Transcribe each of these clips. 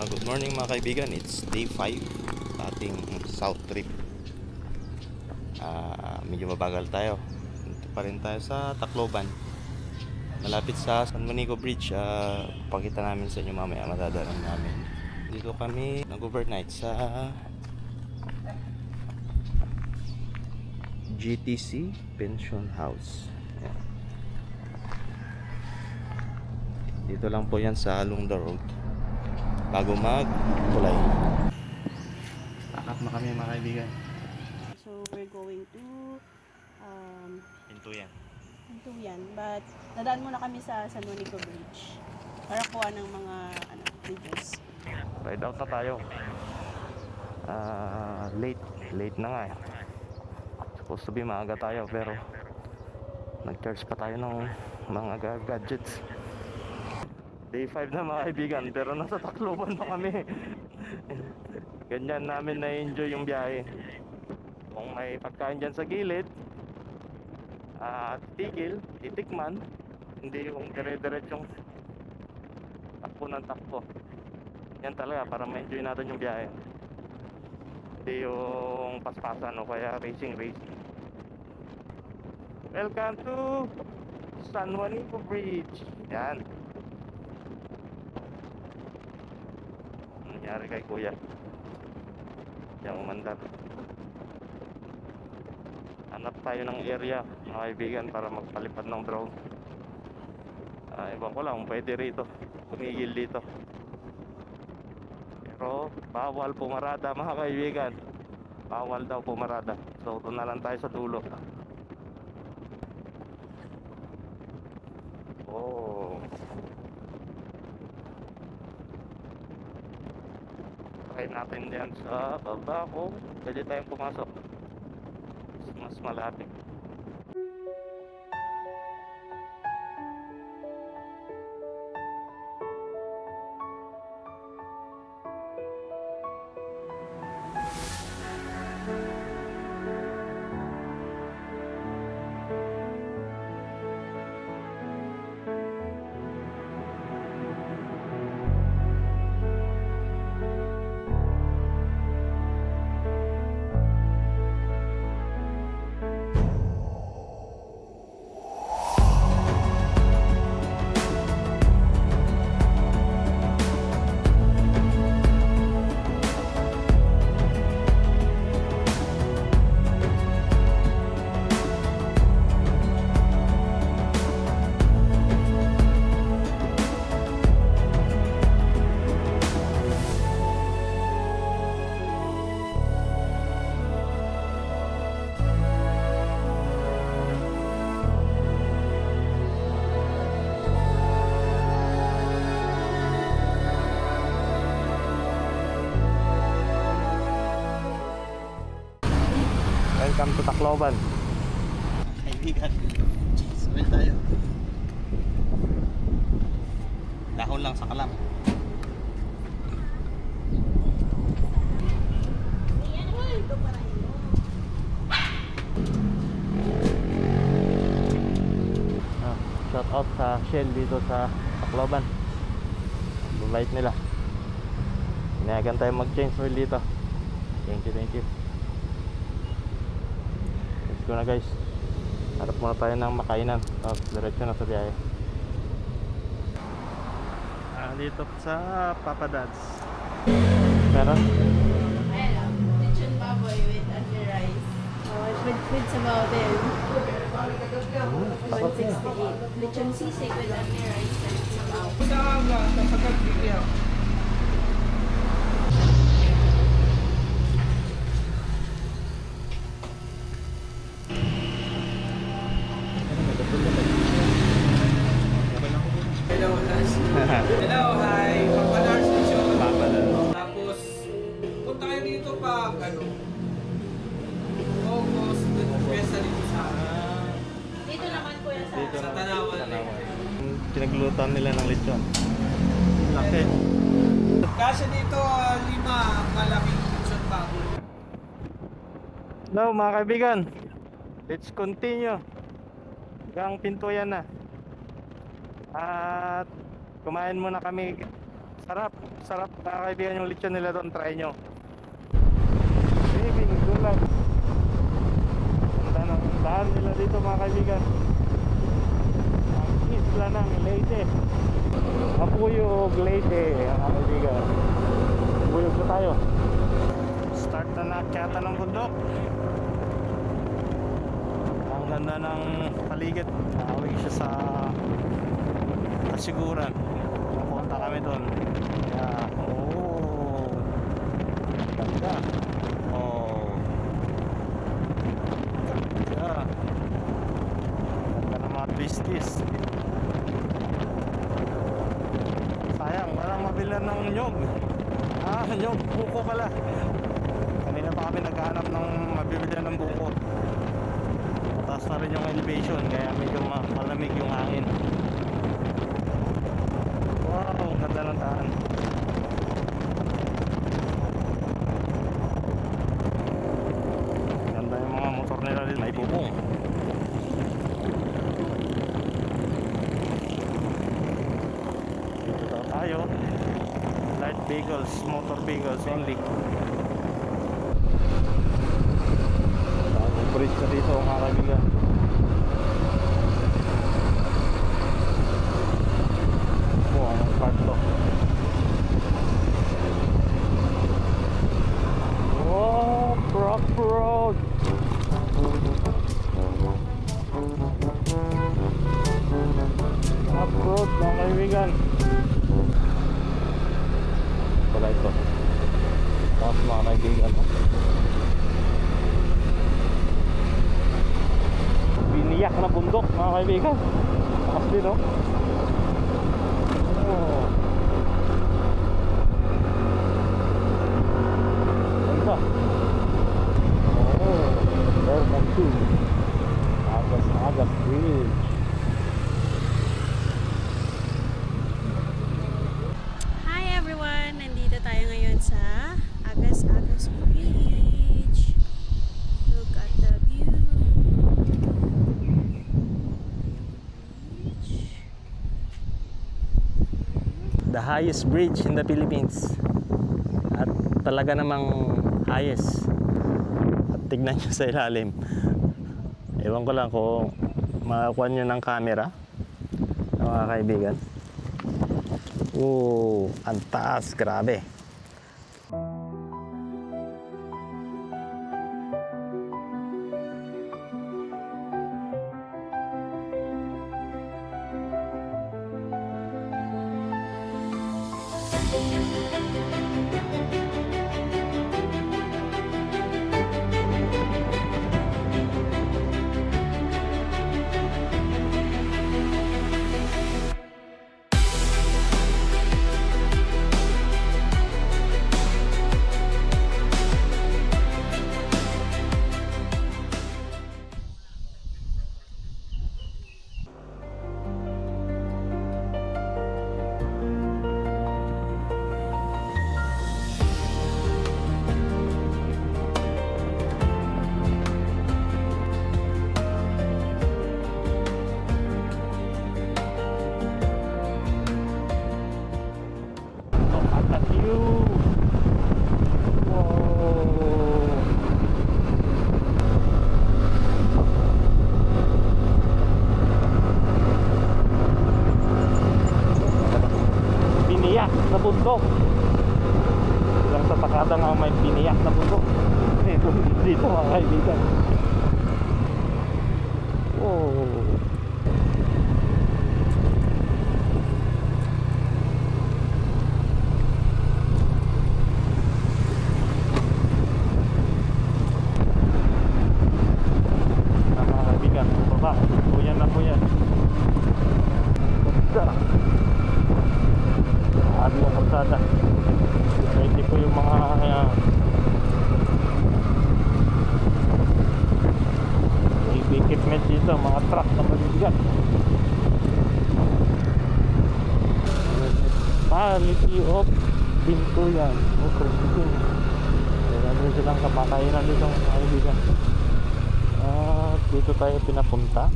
Good morning mga kaibigan. It's day 5 ating south trip. Medyo mabagal tayo. Dito pa rin tayo sa Tacloban. Malapit sa San Monico Bridge. Pakita namin sa inyo mamaya. Madadaanan namin. Dito kami nag-overnight sa GTC Pension House. Ayan. Dito lang po yan sa along the road bago mag-tulay. Pakat na kami mga kaibigan. So we're going to Pinto yan. Hintuyan, but nadaan muna kami sa San Monico Bridge para kuha ng mga videos. Ride out na tayo. Late na nga eh. Supposed to be maaga tayo pero nag-charge pa tayo ng mga gadgets. Day 5 na mga kaibigan pero nasa Tacloban pa kami. Ganyan namin na-enjoy yung biyahe. Kung may pagkain dyan sa gilid, tigil, titikman. Hindi yung dire-diretsong takbo ng takbo. Yan talaga para ma-enjoy natin yung biyahe. Hindi yung paspasan o kaya racing. Welcome to San Juanico Bridge. Yan. Nangyari kay kuya. Yan umandar. Hanap tayo ng area mga kaibigan para magpalipad ng drone. Iba ko lang kung pwede rito tumigil dito. Pero bawal pumarada mga kaibigan. Bawal daw pumarada. So doon na lang tayo sa dulo. Oh, try natin diyan sa baba ko. Pwede tayong pumasok. Mas malapit. Welcome to Tacloban. Kaibigan, smell tayo. Dahon lang sa kalam. Shout out sa Shell dito sa Tacloban. Bumait nila. Inayagan tayo mag-change oil dito. Thank you. Let's go na guys. Harap muna tayo ng makainan. Tapos diretso na sa biyahe. Dito sa Papa Dad's. Meron? Ayan, lechon baboy with onion rice. With sabaw din. 168. Lechon sisig with onion rice and sabaw. Hello, hi. Papadars Lechon. Papa Dad's. Tapos, punta kayo dito pag August, pesa dito sa Dito naman kuya sa... Dito Sa na- Tanawan. Pinaglutan nila ng lechon. Laki. Kasi dito, 5 malaking lechon baboy. Hello mga kaibigan. Let's continue. Hanggang Pintuyan na. At kumain muna kami Sarap, sarap mga kaibigan yung lechon nila doon, try nyo. Living Gulag. Ganda ng daan nila dito mga kaibigan. Ang isla ng Leyte. Mapuyog Leyte mga kaibigan. Mapuyog na tayo. Start na naakyatan ng bundok. Ang ganda ng paligid. Nakawig siya sa kasiguran. Napunta kami doon. Kaya, ganda. Ganda. Ganda ng mga twisties. Sayang, walang mabilan ng nyog. Nyog, buko pala. Kanina pa kami naghahanap ng mabibilan ng buko. Mataas na rin yung elevation, kaya medyo malamig yung hangin. Wow, ganda ng daan. Ganda yung mga motor nila rin, may bubong. Dito daw tayo. Light vehicles, motor vehicles only. Bagong bridge na dito mga kaibigan. Anong part to? Oh, Brock Road. Brock Road mga kaibigan. Pala ito. Tapos mga kaibigan, biniyak na bundok mga kaibigan. Takas din, no? Ganda. Welcome to Agas Bridge. Hi everyone! Nandito tayo ngayon sa Agas Bridge. Look at the view. The highest bridge in the Philippines. At talaga namang highest. At tignan nyo sa ilalim. Ewan ko lang kung makakuha nyo ng camera, mga kaibigan. Ang taas, grabe. Na bundok. Ilang sa takada nga may biniyak na bundok. Dito mga kaibigan. Mga kaibigan, baba. Buyan na po yan. Abi ang kalsada. Ready po yung mga equipment dito, mga truck na mabibigat. Municipality of Bintuyan. Meron silang kapakainan dito mga kaibigan. At dito tayo pinapunta.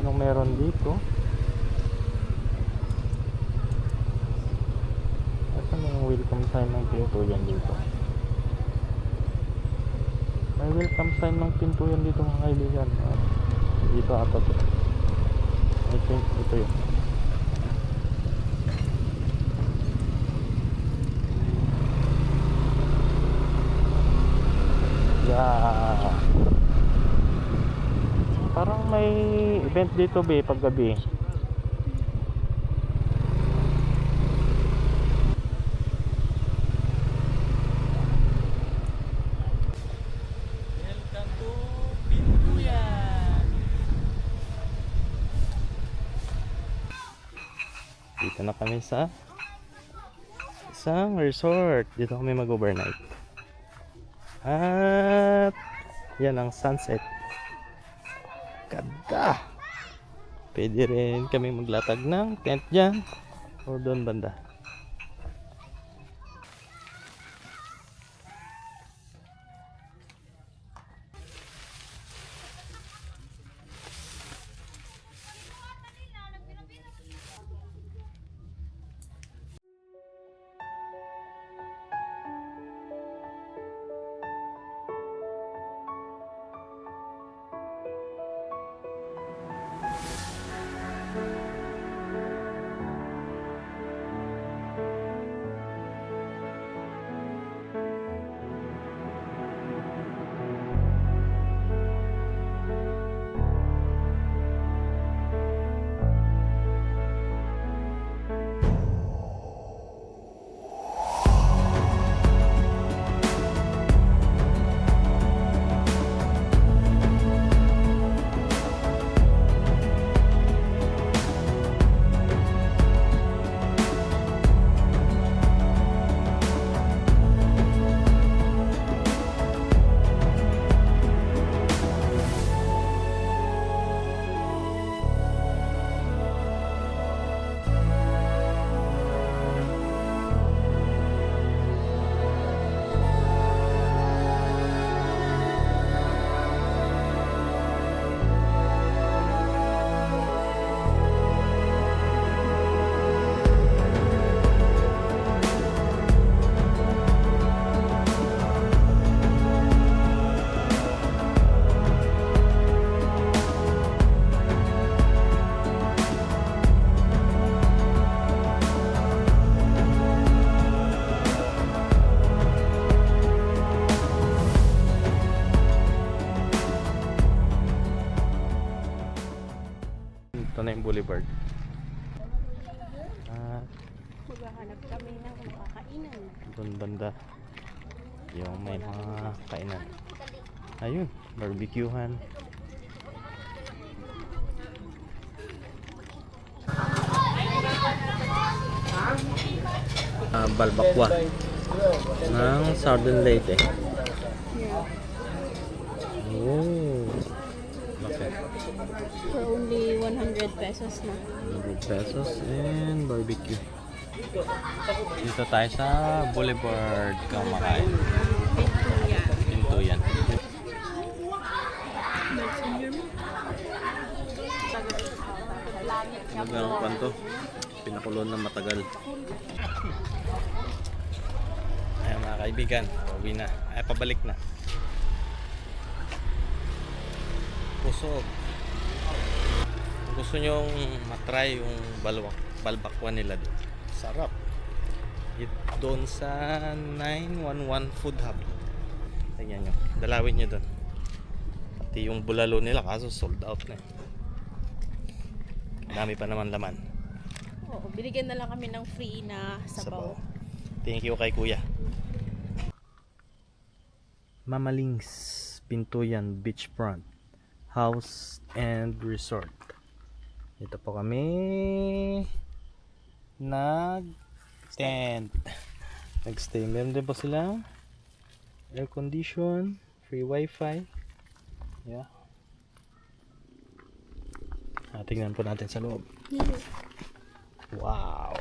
Anong meron dito? sign ng pintuyan dito. May welcome sign ng pintuyan dito mga kaibigan. Dito ata to. I think ito yun. Yeah. Parang may event dito be paggabi. Welcome to Pintuyan. Dito na kami sa isang resort. Dito kami mag-overnight. At yan ang sunset. Ganda. Pwede rin kami maglatag ng tent dyan o doon banda. Ito na yung boulevard. At Maghahanap kami ng makakainan. doon banda yung may mga kainan. Ayun, barbecuehan. Balbakwa ng Southern Leyte. Yeah. Oh, okay. For only 100 pesos na. 100 pesos and barbecue. Dito tayo sa Boulevard kumakain. Pintuyan. Pintuyan. Magandang kwanto. Pinakulon na matagal. Ayan mga kaibigan, pauwi na. Ay, pabalik na. Pusog. Kung gusto nyong matry yung balbakwa nila doon. Sarap. Doon sa 911 Food Hub. Tingnan nyo. Dalawin nyo doon. Pati yung bulalo nila kaso sold out na. Dami pa naman laman. Oo, binigyan na lang kami ng free na sabaw. Thank you kay Kuya. Mamalings Pintuyan Beachfront House and Resort. Dito po kami nag-tent. Nag-stay. Meron din po silang air condition, free wifi. Yeah. Tingnan po natin sa loob. Wow.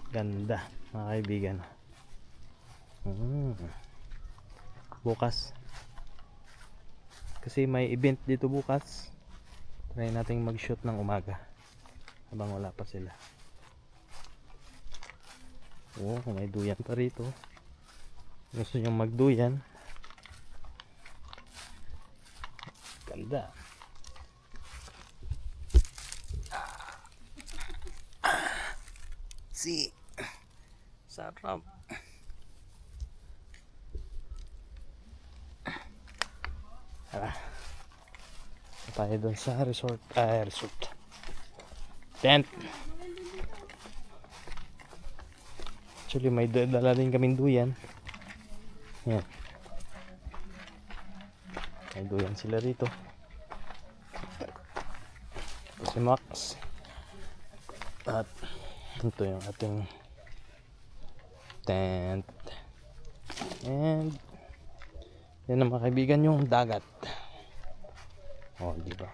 Ganda, mga kaibigan. Bukas. Kasi may event dito bukas. Try nating mag-shoot ng umaga habang wala pa sila. Oh, may duyan pa rito. Gusto nyo magduyan? Ganda. Si sarap. Tara. Tayo doon sa resort. Tent. Actually, may dala din kaming duyan. Yan. May duyan sila rito. Ito si Max. At ito yung ating tent. And yan na mga kaibigan yung dagat. Oh, di ba?